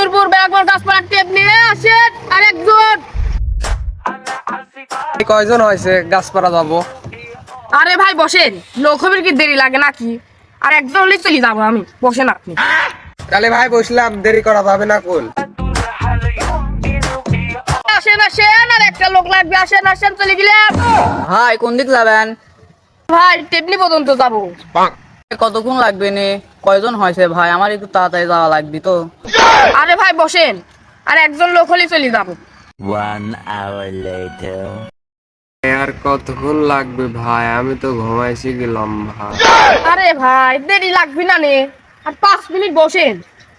একটুর পূর্বে একবার গাছপালার টেপ নিয়ে আসেন আর একজন। কয়জন হয়েছে গাছপাড়া যাবো? আরে ভাই বসেন, লোক হবে কি দেরি লাগে নাকি? আর একজন হলে চলে যাবো আমি, বসেন আপনি। তাহলে ভাই বসলাম, দেরি করা যাবে না কোন? আসেন আসেন, আর একটা লোক লাগবে, আসেন আসেন, চলে গেলাম। ভাই কোন দিক যাবেন? ভাই টেপনি পর্যন্ত যাবো। কতক্ষণ লাগবে নে? কয়জন হয়েছে ভাই? আমার একটু তাড়াতাড়ি যাওয়া লাগবে তো। আরে ভাই বসেন, আর একজন লোক হলে চলে যাবো। 1 hour later. আর কতক্ষণ লাগবে ভাই? আমি তো ঘুমাইছি গেলাম ভাই। আরে ভাই দেরি লাগবে না নে, আর 5 মিনিট বসেন,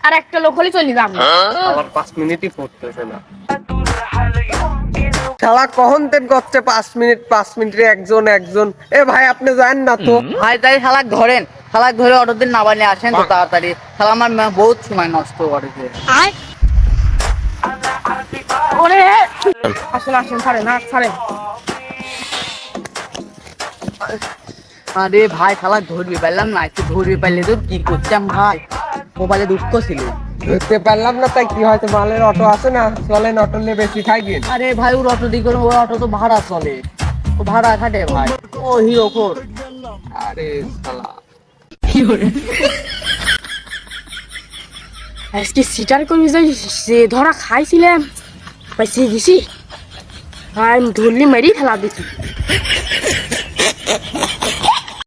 আর একটা লোক হলে চলে যাবো। আবার 5 মিনিটই পড়তেছে না। শালা কখন তেন করছে 5 মিনিটে একজন একজন। এ ভাই আপনি জানেন না তো? ভাই তাই শালাক ধরেন, শালাক ধরে অটো দিন না বানিয়ে আসেন তো তাড়াতাড়ি। শালা আমার বহুত সময় নষ্ট করেছে। ওরে আসেন আসেন, ছাড়েন না ছাড়েন। আরে ভাই শালাক ধরবি পারলাম না, একটু ধরবি পারলে তো কি করতাম ভাই, মোবাইলে দুঃখ ছিল। ধরতে পারলাম না তাই কি হয়তো? মালের অটো আছে না, চলেন অটো নিয়ে বেশি খাই গিন। আরে ভাই ওর অটো দিকে, ওর অটো তো ভাড়া চলে, ও ভাড়া খাটে ভাই, ও হিরো খোর। আরে শালা আজকে সিটার করে যাই, যে ধরা খাইছিলাম পাইছে গেছি, আর ধরলি মেরেই ফেলা দিছি।